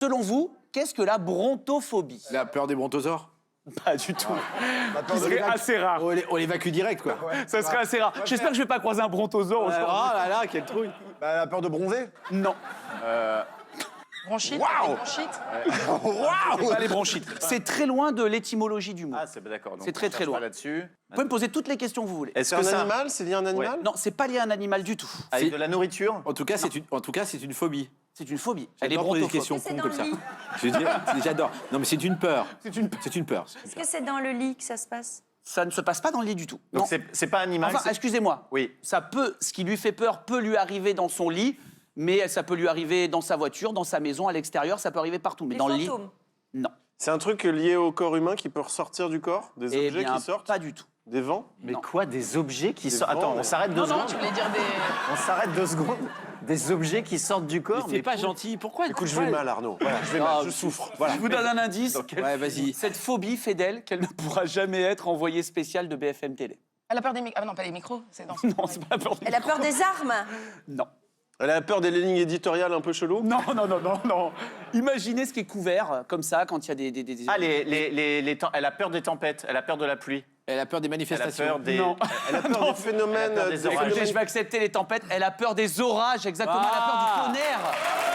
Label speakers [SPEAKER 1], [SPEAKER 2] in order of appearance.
[SPEAKER 1] Selon vous, qu'est-ce que la brontophobie?
[SPEAKER 2] La peur des brontosaures.
[SPEAKER 1] Pas du tout.
[SPEAKER 3] Ça serait assez rare.
[SPEAKER 2] On l'évacue direct, quoi.
[SPEAKER 3] Ça serait assez rare. J'espère que je vais pas croiser un brontosaure
[SPEAKER 2] Oh
[SPEAKER 3] aujourd'hui.
[SPEAKER 2] là là, quelle trouille.
[SPEAKER 4] Bah, la peur de bronzer.
[SPEAKER 1] Non.
[SPEAKER 5] Bronchite,
[SPEAKER 4] Waouh.
[SPEAKER 5] les bronchites.
[SPEAKER 1] Pas les bronchites. C'est très loin de l'étymologie du mot.
[SPEAKER 6] Ah, c'est d'accord. donc
[SPEAKER 1] C'est très,
[SPEAKER 6] on
[SPEAKER 1] très
[SPEAKER 6] cherche
[SPEAKER 1] loin.
[SPEAKER 6] pas là-dessus.
[SPEAKER 1] Vous pouvez me poser toutes les questions que vous voulez.
[SPEAKER 6] Est-ce
[SPEAKER 4] C'est
[SPEAKER 6] que
[SPEAKER 4] un
[SPEAKER 6] ça
[SPEAKER 4] animal? C'est lié à un animal?
[SPEAKER 1] Non, c'est pas lié à un animal du tout.
[SPEAKER 6] avec de la nourriture?
[SPEAKER 2] En tout cas, c'est une phobie.
[SPEAKER 1] C'est une phobie. Elle est
[SPEAKER 2] J'adore poser des
[SPEAKER 1] brontophobe.
[SPEAKER 2] questions
[SPEAKER 7] Est-ce que
[SPEAKER 2] cons
[SPEAKER 7] c'est
[SPEAKER 2] comme
[SPEAKER 7] dans
[SPEAKER 2] ça.
[SPEAKER 7] le lit
[SPEAKER 2] J'adore. Non, mais c'est une peur. C'est une peur.
[SPEAKER 7] Est-ce que c'est dans le lit que ça se passe?
[SPEAKER 1] Ça ne se passe pas dans le lit du tout.
[SPEAKER 6] Donc
[SPEAKER 1] Non.
[SPEAKER 6] c'est pas animal.
[SPEAKER 1] Enfin,
[SPEAKER 6] c'est-
[SPEAKER 1] excusez-moi.
[SPEAKER 6] Oui.
[SPEAKER 1] Ça peut, ce qui lui fait peur peut lui arriver dans son lit, mais ça peut lui arriver dans sa voiture, dans sa maison, à l'extérieur, ça peut arriver partout. Mais
[SPEAKER 7] Des
[SPEAKER 1] dans le lit,
[SPEAKER 7] fantômes.
[SPEAKER 1] non.
[SPEAKER 4] C'est un truc lié au corps humain qui peut ressortir du corps? Des
[SPEAKER 1] Eh
[SPEAKER 4] objets
[SPEAKER 1] bien,
[SPEAKER 4] qui sortent?
[SPEAKER 1] pas du tout.
[SPEAKER 4] Des vents?
[SPEAKER 6] Mais
[SPEAKER 1] Non.
[SPEAKER 6] quoi, des objets qui sortent?
[SPEAKER 4] vents,
[SPEAKER 6] Attends,
[SPEAKER 4] mais-
[SPEAKER 6] on s'arrête deux secondes.
[SPEAKER 5] Tu voulais dire des...
[SPEAKER 6] On s'arrête 2 secondes. Des objets qui sortent du corps.
[SPEAKER 2] C'est pas gentil. Pourquoi?
[SPEAKER 4] Écoute, je vais mal, Arnaud. Voilà, je vais mal, je souffre. Voilà.
[SPEAKER 1] Je vous donne un indice.
[SPEAKER 2] Ouais, vas-y.
[SPEAKER 1] Cette phobie fait d'elle qu'elle ne pourra jamais être envoyée spéciale de BFM Télé.
[SPEAKER 5] Elle a peur des micros. Ah non, pas les micros. C'est dans...
[SPEAKER 1] Non, c'est pas la peur.
[SPEAKER 7] Elle a peur des armes.
[SPEAKER 1] Non.
[SPEAKER 4] Elle a peur des lignes éditoriales un peu chelou?
[SPEAKER 1] Non, non, non, non, non. Imaginez ce qui est couvert comme ça quand il y a des...
[SPEAKER 6] Ah, elle a peur des tempêtes, elle a peur de la pluie,
[SPEAKER 2] Elle a peur des
[SPEAKER 6] elle a
[SPEAKER 2] manifestations.
[SPEAKER 6] peur des...
[SPEAKER 1] Non.
[SPEAKER 4] Elle a peur des phénomènes.
[SPEAKER 6] Elle a peur des orages.
[SPEAKER 1] Écoutez, je vais accepter les tempêtes. Elle a peur des orages, exactement. Elle a peur du tonnerre.